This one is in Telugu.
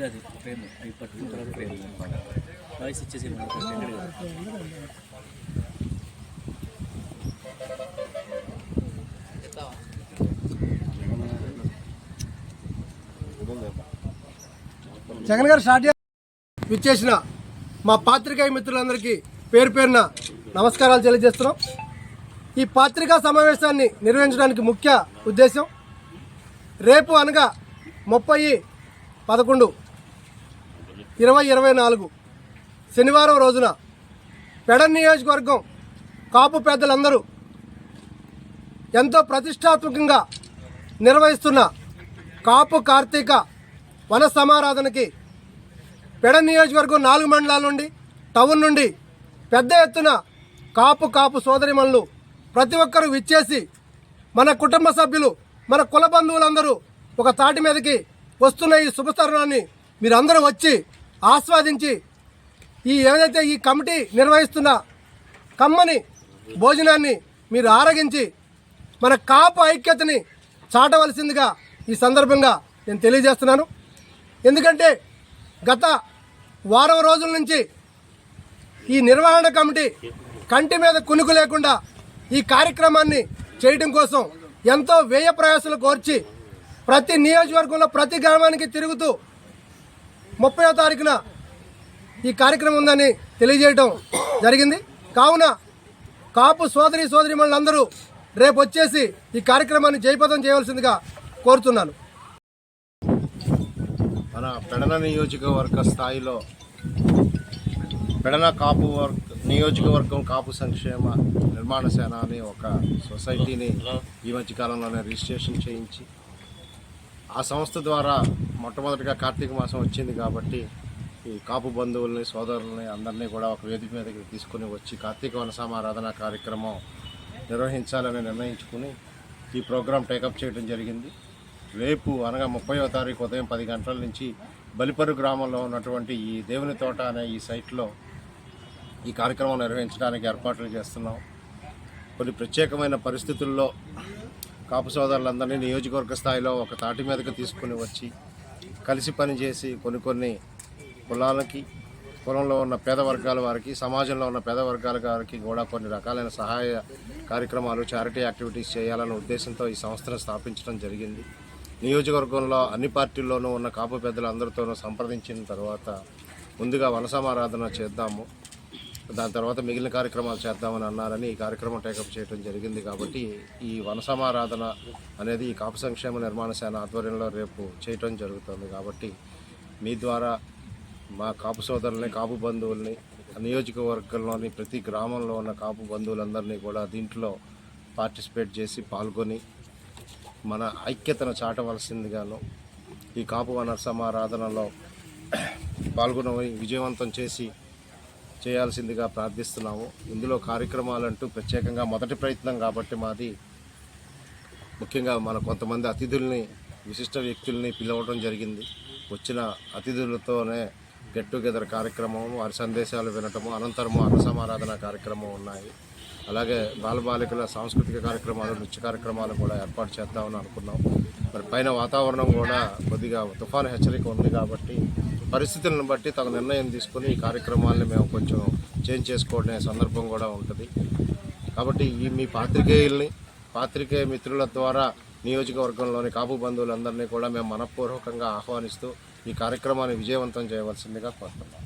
అది ఫ్రేమ్ అవి పట్టుకున్న తర్వాత ఫ్రేమ్ వాయిస్ ఇచ్చేసి జగన్ గారు స్టార్ట్ విచ్చేసిన మా పాత్రికేయ మిత్రులందరికీ పేరు పేరున నమస్కారాలు తెలియజేస్తున్నాం. ఈ పత్రికా సమావేశాన్ని నిర్వహించడానికి ముఖ్య ఉద్దేశం రేపు అనగా 30/11/2024 శనివారం రోజున పెడన్ నియోజకవర్గం కాపు పెద్దలందరూ ఎంతో ప్రతిష్టాత్మకంగా నిర్వహిస్తున్న కాపు కార్తీక వన సమారాధనకి పెడన్ నియోజకవర్గం 4 మండలాల నుండి టౌన్ నుండి పెద్ద ఎత్తున కాపు సోదరిమణులు ప్రతి ఒక్కరూ విచ్చేసి మన కుటుంబ సభ్యులు మన కుల బంధువులందరూ ఒక తాటి మీదకి వస్తున్న ఈ శుభతరుణాన్ని మీరందరూ వచ్చి ఆస్వాదించి ఏదైతే ఈ కమిటీ నిర్వహిస్తున్న కమ్మని భోజనాన్ని మీరు ఆరగించి మన కాపు ఐక్యతని చాటవలసిందిగా ఈ సందర్భంగా నేను తెలియజేస్తున్నాను. ఎందుకంటే గత వారం రోజుల నుంచి ఈ నిర్వహణ కమిటీ కంటి మీద కునుకు లేకుండా ఈ కార్యక్రమాన్ని చేయడం కోసం ఎంతో వ్యయ ప్రయాసాలు కోర్చి ప్రతి నియోజకవర్గంలో ప్రతి గ్రామానికి తిరుగుతూ 30వ తారీఖున ఈ కార్యక్రమం ఉందని తెలియజేయడం జరిగింది. కావున కాపు సోదరిమణులందరూ రేపు వచ్చేసి ఈ కార్యక్రమాన్ని జయప్రదం చేయవలసిందిగా కోరుతున్నాను. మన పెడన నియోజకవర్గ స్థాయిలో పెడన నియోజకవర్గం కాపు సంక్షేమ నిర్మాణ సేన అనే ఒక సొసైటీని ఈ మధ్యకాలంలోనే రిజిస్ట్రేషన్ చేయించి ఆ సంస్థ ద్వారా మొట్టమొదటిగా కార్తీక మాసం వచ్చింది కాబట్టి ఈ కాపు బంధువుల్ని సోదరుల్ని అందరినీ కూడా ఒక వేదిక మీదకి తీసుకుని వచ్చి కార్తీక వన సమారాధన కార్యక్రమం నిర్వహించాలని నిర్ణయించుకుని ఈ ప్రోగ్రాం టేకప్ చేయడం జరిగింది. రేపు అనగా 30వ తారీఖు ఉదయం 10 గంటల నుంచి బలిపరు గ్రామంలో ఉన్నటువంటి ఈ దేవుని తోట అనే ఈ సైట్లో ఈ కార్యక్రమం నిర్వహించడానికి ఏర్పాట్లు చేస్తున్నాం. కొన్ని ప్రత్యేకమైన పరిస్థితుల్లో కాపు సోదరులందరినీ నియోజకవర్గ స్థాయిలో ఒక తాటి మీదకి తీసుకుని వచ్చి కలిసి పనిచేసి కొన్ని కులాలకి కులంలో ఉన్న పేద వర్గాల వారికి సమాజంలో ఉన్న పేద వర్గాల వారికి కూడా కొన్ని రకాలైన సహాయ కార్యక్రమాలు చారిటీ యాక్టివిటీస్ చేయాలనే ఉద్దేశంతో ఈ సంస్థను స్థాపించడం జరిగింది. నియోజకవర్గంలో అన్ని పార్టీల్లోనూ ఉన్న కాపు పెద్దలందరితోనూ సంప్రదించిన తర్వాత ముందుగా వన సమారాధన చేద్దాము, దాని తర్వాత మిగిలిన కార్యక్రమాలు చేద్దామని అన్నారని ఈ కార్యక్రమం టేకప్ చేయడం జరిగింది. కాబట్టి ఈ వన సమారాధన అనేది ఈ కాపు సంక్షేమ నిర్మాణ సేన ఆధ్వర్యంలో రేపు చేయటం జరుగుతుంది. కాబట్టి మీ ద్వారా మా కాపు సోదరుల్ని కాపు బంధువుల్ని నియోజకవర్గంలోని ప్రతి గ్రామంలో ఉన్న కాపు బంధువులందరినీ కూడా దీంట్లో పార్టిసిపేట్ చేసి పాల్గొని మన ఐక్యతను చాటవలసిందిగాను ఈ కాపు వన సమారాధనలో పాల్గొని విజయవంతం చేయాల్సిందిగా ప్రార్థిస్తున్నాము. ఇందులో కార్యక్రమాలంటూ ప్రత్యేకంగా మొదటి ప్రయత్నం కాబట్టి మాది ముఖ్యంగా మన కొంతమంది అతిథుల్ని విశిష్ట వ్యక్తుల్ని పిలవడం జరిగింది. వచ్చిన అతిథులతోనే గెట్ టుగెదర్ కార్యక్రమం, వారి సందేశాలు వినటము, అనంతరము అన్న సమారాధన కార్యక్రమం ఉన్నాయి. అలాగే బాలబాలికల సాంస్కృతిక కార్యక్రమాలు, నృత్య కార్యక్రమాలు కూడా ఏర్పాటు చేద్దామని అనుకున్నాం. మరి పైన వాతావరణం కూడా కొద్దిగా తుఫాను హెచ్చరిక ఉంది కాబట్టి పరిస్థితులను బట్టి తగు నిర్ణయం తీసుకుని ఈ కార్యక్రమాలను మేము కొంచెం చేంజ్ చేసుకోవడం సందర్భం కూడా ఉంటుంది. కాబట్టి మీ పాత్రికేయ మిత్రుల ద్వారా నియోజకవర్గంలోని కాపు బంధువులందరినీ కూడా మేము మనపూర్వకంగా ఆహ్వానిస్తూ ఈ కార్యక్రమాన్ని విజయవంతం చేయవలసిందిగా కోరుతున్నాం.